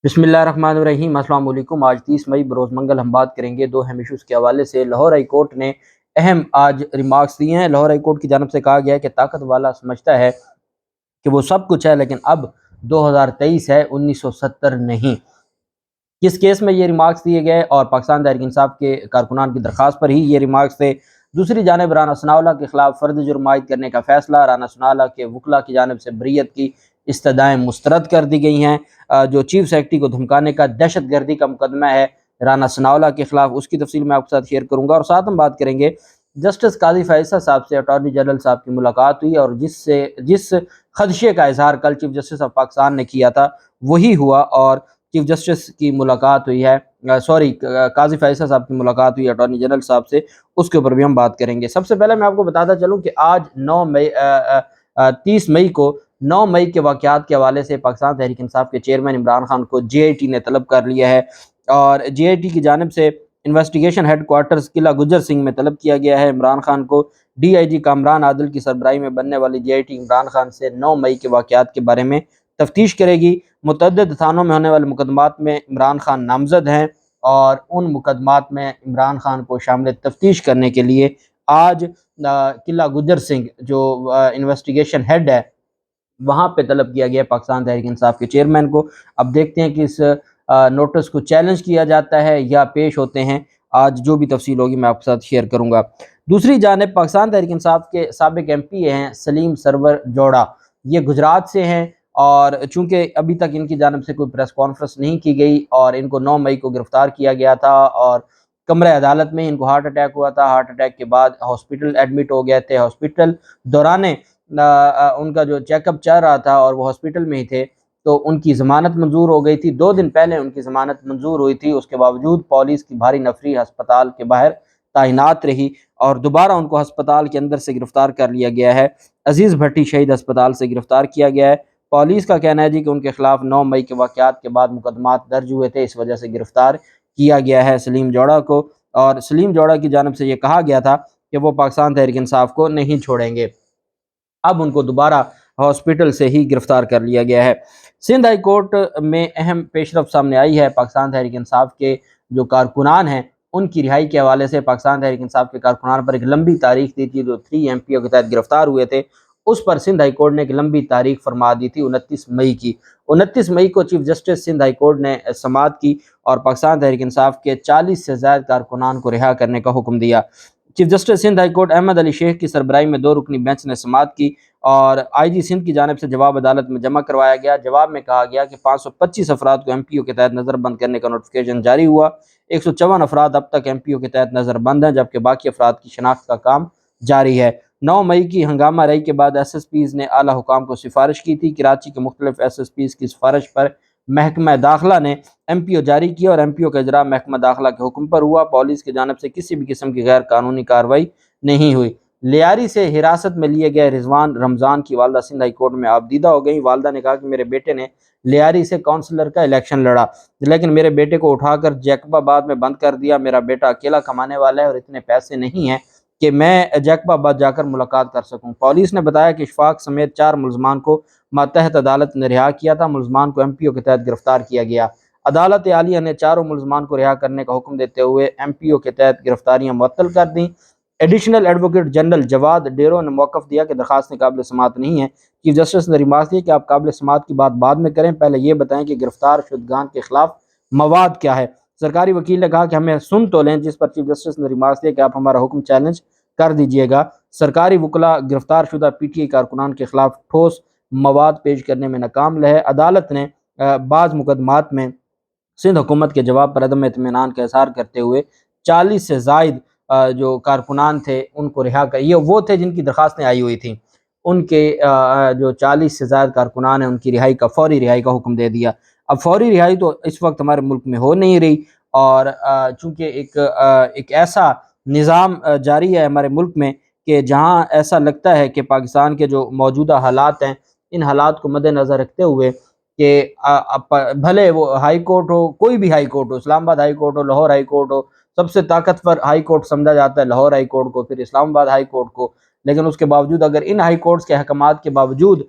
बिस्मिल्लाहिर्रहमानिर्रहीम। अस्सलाम वालेकुम। आज 30 मई बरोज़ मंगल हम बात करेंगे दो अहम इशूज़ के हवाले से। लाहौर हाई कोर्ट ने अहम आज रिमार्क्स दिए हैं। लाहौर हाई कोर्ट की जानिब से कहा गया है कि ताकत वाला समझता है कि वो सब कुछ है, लेकिन अब 2023 है, 1970 नहीं। किस केस में ये रिमार्क्स दिए गए और पाकिस्तान तहरीक इंसाफ के कारकुनान की दरख्वास्त पर ही ये रिमार्क्स थे। दूसरी जानिब राना सनाउल्लाह के खिलाफ फ़र्द जुर्म आयद करने का फैसला। राना सनाउल्लाह के वकला की जानिब से बरीयत की इस्तदाएँ मुस्तरद कर दी गई हैं। जो चीफ सेक्रेटरी को धमकाने का दहशत गर्दी का मुकदमा है राना सनाउल्लाह के खिलाफ, उसकी तफसील मैं आपके साथ शेयर करूँगा। और साथ हम बात करेंगे जस्टिस काजी फैसल साहब से अटॉर्नी जनरल साहब की मुलाकात हुई और जिस खदशे का इजहार कल चीफ जस्टिस ऑफ पाकिस्तान ने किया था वही हुआ और चीफ जस्टिस की मुलाकात हुई है, काजी फैसल साहब की मुलाकात हुई अटॉर्नी जनरल साहब से, उसके ऊपर भी हम बात करेंगे। सबसे पहले मैं आपको बताता चलूँ कि आज 30 मई को 9 मई के वाक़यात के हवाले से पाकिस्तान तहरीक इंसाफ के चेयरमैन इमरान खान को JIT ने तलब कर लिया है और JIT की जानिब से इन्वेस्टिगेशन हेड क्वार्टर्स किला गुजर सिंह में तलब किया गया है। इमरान खान को DIG कामरान आदिल की सरबराही में बनने वाली JIT इमरान खान से 9 मई के वाक़यात के बारे में तफ्तीश करेगी। मुतअद्दिद थानों में होने वाले मुकदमात में इमरान खान नामजद हैं और उन मुकदमात में इमरान खान को शामिल तफ्तीश करने के लिए आज किला गुजर सिंह जो इन्वेस्टिगेशन हेड है वहाँ पे तलब किया गया पाकिस्तान तहरीक इंसाफ के चेयरमैन को। अब देखते हैं कि इस नोटिस को चैलेंज किया जाता है या पेश होते हैं। आज जो भी तफसील होगी मैं आपके साथ शेयर करूँगा। दूसरी जानिब पाकिस्तान तहरीक इंसाफ के साबिक MP हैं सलीम सरवर जोड़ा, ये गुजरात से हैं और चूँकि अभी तक इनकी जानिब से कोई प्रेस कॉन्फ्रेंस नहीं की गई और इनको 9 मई को गिरफ़्तार किया गया था और कमरे अदालत में इनको हार्ट अटैक हुआ था। हार्ट अटैक के बाद हॉस्पिटल एडमिट हो गए थे। हॉस्पिटल दौरान उनका जो चेकअप चल रहा था और वो हॉस्पिटल में ही थे तो उनकी ज़मानत मंजूर हो गई थी। 2 दिन पहले उनकी ज़मानत मंजूर हुई थी, उसके बावजूद पुलिस की भारी नफरी अस्पताल के बाहर तैनात रही और दोबारा उनको अस्पताल के अंदर से गिरफ़्तार कर लिया गया है। अजीज़ भट्टी शहीद अस्पताल से गिरफ़्तार किया गया है। पुलिस का कहना है जी कि उनके खिलाफ 9 मई के वाक़यात के बाद मुकदमात दर्ज हुए थे, इस वजह से गिरफ़्तार किया गया है सलीम जोड़ा को। और सलीम जोड़ा की जानिब से ये कहा गया था कि वो पाकिस्तान तहरीक इंसाफ को नहीं छोड़ेंगे। अब उनको दोबारा हॉस्पिटल से ही गिरफ़्तार कर लिया गया है। सिंध हाई कोर्ट में अहम पेशरफ सामने आई है। पाकिस्तान तहरीक इंसाफ के जो कारकुनान हैं उनकी रिहाई के हवाले से पाकिस्तान तहरीक इंसाफ के कारकुनान पर एक लंबी तारीख दी थी जो 3 MPO के तहत गिरफ़्तार हुए थे। उस पर सिंध हाई कोर्ट ने एक लंबी तारीख फरमा दी थी 29 मई की। 29 मई को chief justice Sindh high court ने समाअत की और पाकिस्तान तहरीक इंसाफ के 40 से ज़्यादा कारकुनान को रिहा करने का हुक्म दिया। Chief justice Sindh high court Ahmed Ali Shaikh की सरबराही में 2 रुकनी बेंच ने समाअत की और IG सिंध की जानिब से जवाब अदालत में जमा करवाया गया। जवाब में कहा गया कि 525 अफराद को MPO के तहत नज़रबंद करने का नोटिफिकेशन जारी हुआ। 154 अफराद अब तक MPO के तहत नज़रबंद हैं जबकि बाकी अफराद की शनाख्त का काम जारी है। 9 मई की हंगामा रही के बाद SSPs ने आला हुकाम को सिफारिश की थी। कराची के मुख्तलिफ SSPs की सिफारिश पर महकमा दाखिला ने MPO जारी किया और MPO का इजरा महकमा दाखिला के हुक्म पर हुआ। पुलिस की जानिब से किसी भी किस्म की गैर कानूनी कार्रवाई नहीं हुई। लियारी से हिरासत में लिए गए रिजवान रमज़ान की वालदा सिंध हाई कोर्ट में आबदीदा हो गई। वालदा ने कहा कि मेरे बेटे ने लियारी से काउंसलर का इलेक्शन लड़ा लेकिन मेरे बेटे को उठाकर जैकबाबाद में बंद कर दिया। मेरा बेटा अकेला कमाने वाला है और इतने पैसे नहीं हैं कि मैं जैकबाबाद जाकर मुलाकात कर सकूं। पुलिस ने बताया कि इशफाक समेत 4 मुलजमान को मातहत अदालत ने रिहा किया था। मुलजमान को MPO के तहत गिरफ्तार किया गया। अदालत आलिया ने चारों मुलजमान को रिहा करने का हुक्म देते हुए MPO के तहत गिरफ्तारियां मुअत्तल कर दी। एडिशनल एडवोकेट जनरल जवाद डेरो ने मौक़िफ़ दिया कि दरखास्तें काबिल समाअत नहीं है। चीफ जस्टिस ने रिमार्क दिया कि आप काबिल समाअत की बात बाद में करें, पहले ये बताएं कि गिरफ्तार शुदगान के खिलाफ मवाद क्या है। सरकारी वकील ने कहा कि हमें सुन तो लें, जिस पर चीफ जस्टिस ने रिमार्क दिया कि आप हमारा हुक्म चैलेंज कर दीजिएगा। सरकारी वकला गिरफ्तार शुदा PTI कारकुनान के खिलाफ ठोस मवाद पेश करने में नाकाम रहे। अदालत ने बाज़ मुकदमात में सिंध हुकूमत के जवाब पर अदम इत्मीनान का इज़हार करते हुए 40 से ज़ायद जो कारकुनान थे उनको रिहा कर, ये वो थे जिनकी दरखास्तें आई हुई थी, उनके जो 40 से ज़्यादा कारकुनान हैं उनकी रिहाई का फौरी रिहाई का हुक्म दे दिया। अब फौरी रिहाई तो इस वक्त हमारे मुल्क में हो नहीं रही और चूँकि एक ऐसा निज़ाम जारी है हमारे मुल्क में कि जहाँ ऐसा लगता है कि पाकिस्तान के जो मौजूदा हालात हैं इन हालात को मद्देनज़र रखते हुए कि भले वो हाई कोर्ट हो, कोई भी हाई कोर्ट हो, इस्लामाबाद हाई कोर्ट हो, लाहौर हाई कोर्ट हो, सबसे ताकतवर हाई कोर्ट समझा जाता है लाहौर हाई कोर्ट को, फिर इस्लामाबाद हाई कोर्ट को, लेकिन उसके बावजूद अगर इन हाई कोर्ट्स के अहकामात के बावजूद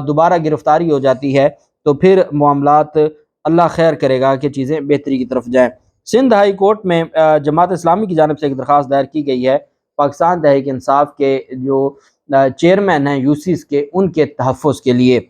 दोबारा गिरफ्तारी हो जाती है तो फिर मामलात اللہ خیر کرے گا کہ چیزیں بہتری کی طرف جائیں۔ سندھ ہائی کورٹ میں جماعت اسلامی کی جانب سے ایک درخواست دائر کی گئی ہے پاکستان تحریک انصاف کے جو چیئرمین ہیں یوسیز کے، ان کے تحفظ کے لیے،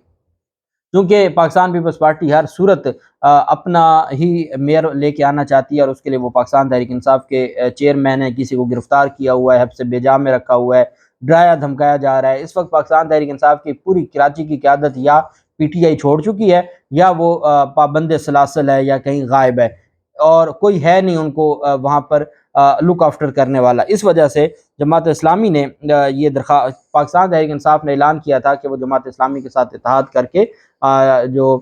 کیونکہ پاکستان پیپلز پارٹی ہر صورت اپنا ہی میئر لے کے آنا چاہتی ہے، اور اس کے لیے وہ پاکستان تحریک انصاف کے چیئرمین ہیں، کسی کو گرفتار کیا ہوا ہے، حبس بے جا میں رکھا ہوا ہے، ڈرایا دھمکایا جا رہا ہے۔ اس وقت پاکستان تحریک انصاف کی پوری کراچی کی قیادت یا پی ٹی آئی چھوڑ چکی ہے، یا وہ پابند سلاسل ہے، یا کہیں غائب ہے، اور کوئی ہے نہیں ان کو وہاں پر لک آفٹر کرنے والا۔ اس وجہ سے جماعت اسلامی نے یہ درخواست، پاکستان تحریک انصاف نے اعلان کیا تھا کہ وہ جماعت اسلامی کے ساتھ اتحاد کر کے جو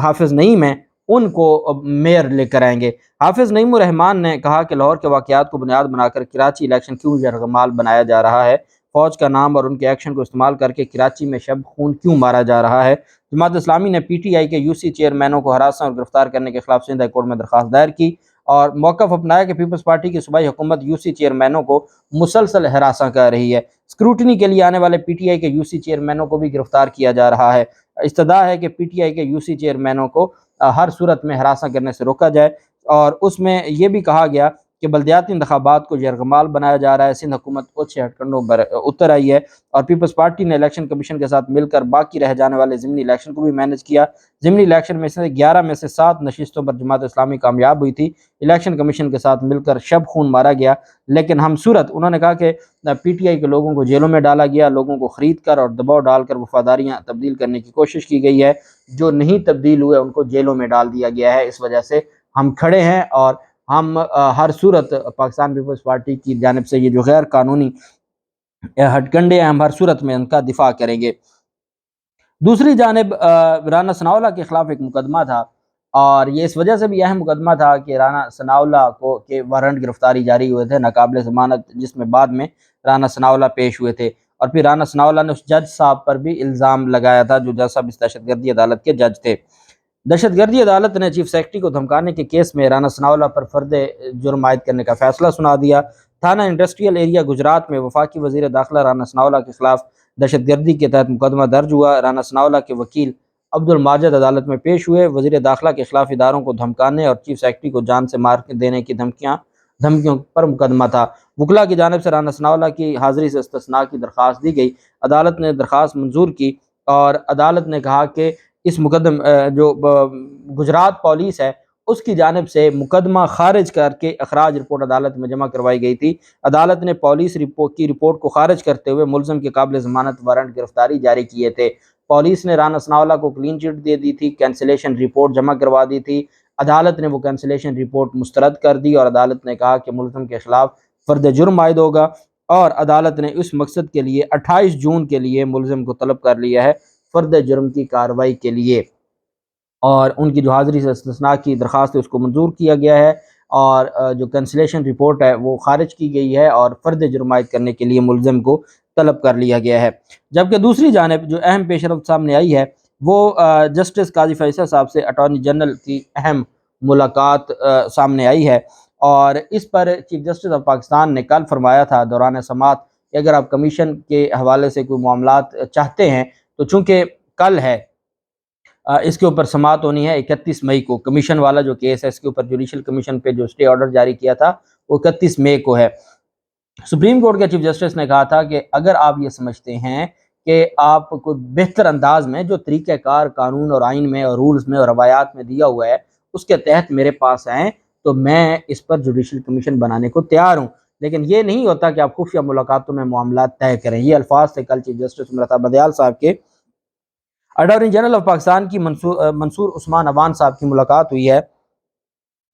حافظ نعیم ہیں ان کو میئر لے کر آئیں گے۔ حافظ نعیم الرحمان نے کہا کہ لاہور کے واقعات کو بنیاد بنا کر کراچی الیکشن کیوں یرغمال بنایا جا رہا ہے، فوج کا نام اور ان کے ایکشن کو استعمال کر کے کراچی میں شب خون کیوں مارا جا رہا ہے۔ جماعت اسلامی نے پی ٹی آئی کے یو سی چیئرمینوں کو ہراساں اور گرفتار کرنے کے خلاف سندھ ہائی کورٹ میں درخواست دائر کی، اور موقف اپنایا کہ پیپلز پارٹی کی صوبائی حکومت یو سی چیئرمینوں کو مسلسل ہراساں کر رہی ہے۔ اسکروٹنی کے لیے آنے والے پی ٹی آئی کے یو سی چیئرمینوں کو بھی گرفتار کیا جا رہا ہے۔ استدعا ہے کہ پی ٹی آئی کے یو سی چیئرمینوں کو ہر صورت میں ہراساں کرنے سے روکا جائے، اور اس میں یہ بھی کہا گیا کہ بلدیاتی انتخابات کو یرغمال بنایا جا رہا ہے۔ سندھ حکومت اونچے ہتھ کنڈوں پر اتر آئی ہے، اور پیپلز پارٹی نے الیکشن کمیشن کے ساتھ مل کر باقی رہ جانے والے ضمنی الیکشن کو بھی مینیج کیا۔ ضمنی الیکشن میں سے 11 میں سے 7 نشستوں پر جماعت اسلامی کامیاب ہوئی تھی۔ الیکشن کمیشن کے ساتھ مل کر شب خون مارا گیا، لیکن ہم صورت انہوں نے کہا کہ پی ٹی آئی کے لوگوں کو جیلوں میں ڈالا گیا، لوگوں کو خرید کر اور دباؤ ڈال کر وفاداریاں تبدیل کرنے کی کوشش کی گئی ہے، جو نہیں تبدیل ہوئے ان کو جیلوں میں ڈال دیا گیا ہے۔ اس وجہ سے ہم کھڑے ہیں، اور ہم ہر صورت پاکستان پیپلز پارٹی کی جانب سے یہ جو غیر قانونی ہٹ کنڈے ہیں، ہم ہر صورت میں ان کا دفاع کریں گے۔ دوسری جانب رانا ثناءاللہ کے خلاف ایک مقدمہ تھا، اور یہ اس وجہ سے بھی اہم مقدمہ تھا کہ رانا ثناءاللہ کو کے وارنٹ گرفتاری جاری ہوئے تھے ناقابل ضمانت، جس میں بعد میں رانا ثناءاللہ پیش ہوئے تھے، اور پھر رانا ثناءاللہ نے اس جج صاحب پر بھی الزام لگایا تھا، جو جج صاحب اس دہشت گردی عدالت کے جج تھے۔ دہشت گردی عدالت نے چیف سیکرٹری کو دھمکانے کے کیس میں رانا ثناءاللہ پر فرد جرم عائد کرنے کا فیصلہ سنا دیا۔ تھانہ انڈسٹریل ایریا گجرات میں وفاقی وزیر داخلہ رانا ثناءاللہ کے خلاف دہشت گردی کے تحت مقدمہ درج ہوا۔ رانا ثناءاللہ کے وکیل عبد الماجد عدالت میں پیش ہوئے۔ وزیر داخلہ کے خلاف اداروں کو دھمکانے اور چیف سیکرٹری کو جان سے مار دینے کی دھمکیوں پر مقدمہ تھا۔ وکلاء کی جانب سے رانا ثناءاللہ کی حاضری سے استثناء کی درخواست دی گئی۔ عدالت نے درخواست منظور کی، اور عدالت نے کہا کہ اس جو گجرات پولیس ہے اس کی جانب سے مقدمہ خارج کر کے اخراج رپورٹ عدالت میں جمع کروائی گئی تھی۔ عدالت نے پولیس کی رپورٹ کو خارج کرتے ہوئے ملزم کے قابل ضمانت وارنٹ گرفتاری جاری کیے تھے۔ پولیس نے رانا ثناءاللہ کو کلین چٹ دے دی تھی، کینسلیشن رپورٹ جمع کروا دی تھی۔ عدالت نے وہ کینسلیشن رپورٹ مسترد کر دی، اور عدالت نے کہا کہ ملزم کے خلاف فرد جرم عائد ہوگا، اور عدالت نے اس مقصد کے لیے 28 جون کے لیے ملزم کو طلب کر لیا ہے فرد جرم کی کارروائی کے لیے، اور ان کی جو حاضری سے استثناء کی درخواست ہے اس کو منظور کیا گیا ہے، اور جو کینسلیشن رپورٹ ہے وہ خارج کی گئی ہے، اور فرد جرم عائد کرنے کے لیے ملزم کو طلب کر لیا گیا ہے۔ جبکہ دوسری جانب جو اہم پیش رفت سامنے آئی ہے وہ جسٹس قاضی فیصل صاحب سے اٹارنی جنرل کی اہم ملاقات سامنے آئی ہے، اور اس پر چیف جسٹس آف پاکستان نے کل فرمایا تھا دوران سماعت کہ اگر آپ کمیشن کے حوالے سے کوئی معاملات چاہتے ہیں تو چونکہ کل ہے اس کے اوپر سماعت ہونی ہے 31 مئی کو، کمیشن والا جو کیس ہے اس کے اوپر جوڈیشل کمیشن پہ جو سٹے آرڈر جاری کیا تھا وہ 31 مئی کو ہے۔ سپریم کورٹ کے چیف جسٹس نے کہا تھا کہ اگر آپ یہ سمجھتے ہیں کہ آپ کو بہتر انداز میں جو طریقہ کار قانون اور آئین میں اور رولز میں اور روایات میں دیا ہوا ہے اس کے تحت میرے پاس آئیں تو میں اس پر جوڈیشل کمیشن بنانے کو تیار ہوں، لیکن یہ نہیں ہوتا کہ آپ خفیہ ملاقاتوں میں معاملات طے کریں۔ یہ الفاظ تھے کل چیف جسٹس عمر بدیال صاحب کے۔ اٹارنی جنرل آف پاکستان کی منصور عثمان عوان صاحب کی ملاقات ہوئی ہے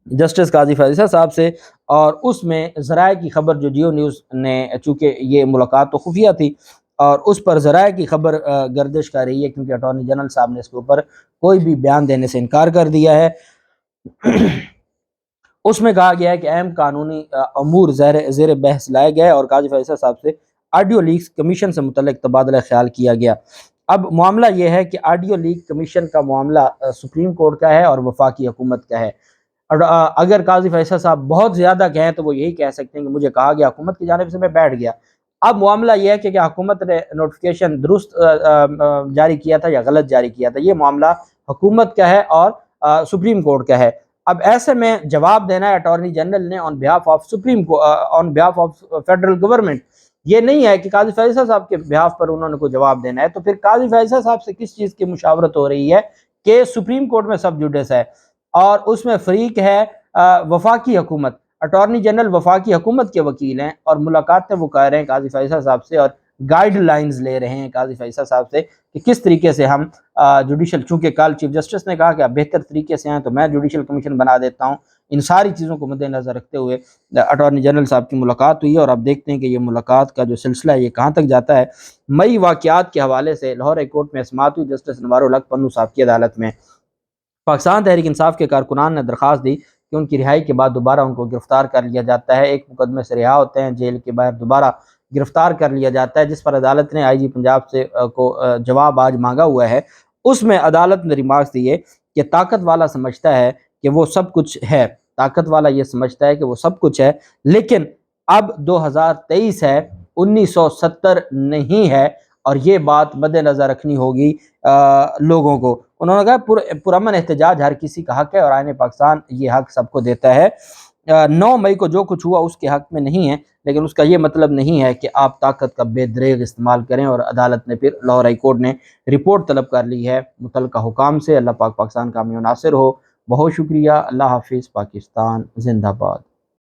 جسٹس قاضی فیصل صاحب سے، اور اس میں ذرائع کی خبر جو جیو نیوز نے، چونکہ یہ ملاقات تو خفیہ تھی اور اس پر ذرائع کی خبر گردش کر رہی ہے کیونکہ اٹارنی جنرل صاحب نے اس کے اوپر کوئی بھی بیان دینے سے انکار کر دیا ہے۔ اس میں کہا گیا ہے کہ اہم قانونی امور زیر بحث لائے گئے اور قاضی فیصل صاحب سے آڈیو لیکس کمیشن سے متعلق تبادلہ خیال کیا گیا۔ اب معاملہ یہ ہے کہ آڈیو لیک کمیشن کا معاملہ سپریم کورٹ کا ہے اور وفاقی حکومت کا ہے۔ اگر قاضی فیصل صاحب بہت زیادہ کہیں تو وہ یہی کہہ سکتے ہیں کہ مجھے کہا گیا حکومت کی جانب سے، میں بیٹھ گیا۔ اب معاملہ یہ ہے کہ کیا حکومت نے نوٹیفیکیشن درست جاری کیا تھا یا غلط جاری کیا تھا، یہ معاملہ حکومت کا ہے اور सुप्रीम कोर्ट का है। अब ऐसे में जवाब देना है अटॉर्नी जनरल ने on behalf of federal government. ये नहीं है कि काजी फैसल साहब के बिहाफ पर उन्होंने को जवाब देना है। तो फिर काजी फैसल साहब से किस चीज़ की मुशावरत हो रही है कि सुप्रीम कोर्ट में सब जुडिस है और उसमें फरीक है वफाकी हुकूमत, अटॉर्नी जनरल वफाकी हुकूमत के वकील हैं और मुलाकातें वो कर रहे हैं काजी फैसल साहब से और गाइडलाइंस ले रहे हैं काजी फैसल साहब से कि किस तरीके से हम जुडिशल, चूँकि कल चीफ जस्टिस ने कहा कि आप बेहतर तरीके से हैं तो मैं जुडिशल कमीशन बना देता हूँ। इन सारी चीज़ों को मद्देनज़र रखते हुए अटॉर्नी जनरल साहब की मुलाकात हुई है और अब देखते हैं कि ये मुलाकात का जो सिलसिला है ये कहाँ तक जाता है। मई वाक़यात के हवाले से लाहौर हाई कोर्ट में समाअत हुई जस्टिस अनवारुल हक पन्नू साहब की अदालत में। पाकिस्तान तहरीक इंसाफ के कारकुनान ने दरख्वास्त दी कि उनकी रिहाई के बाद दोबारा उनको गिरफ्तार कर लिया जाता है। एक मुकदमे से रिहा होते हैं, जेल के बाहर दोबारा गिरफ्तार कर लिया जाता है, जिस पर अदालत ने IG पंजाब से जवाब आज मांगा हुआ है। उसमें अदालत ने रिमार्क्स दिए कि ताकत वाला समझता है कि वो सब कुछ है, ताकत वाला ये समझता है कि वो सब कुछ है, लेकिन अब 2023 है, 1970 नहीं है और ये बात मद्देनज़र रखनी होगी लोगों को। उन्होंने कहा पुरअमन एहतजाज हर किसी का हक है और आईन पाकिस्तान ये हक सबको देता है। 9 मई को जो कुछ हुआ उसके हक में नहीं है, लेकिन उसका ये मतलब नहीं है कि आप ताकत का बेदरेग इस्तेमाल करें। और अदालत ने फिर लाहौर हाई कोर्ट ने रिपोर्ट तलब कर ली है मुतल्लिका हुकाम से। अल्लाह पाक पाकिस्तान का हामी नासिर हो। बहुत शुक्रिया। अल्लाह हाफिज़। पाकिस्तान जिंदाबाद।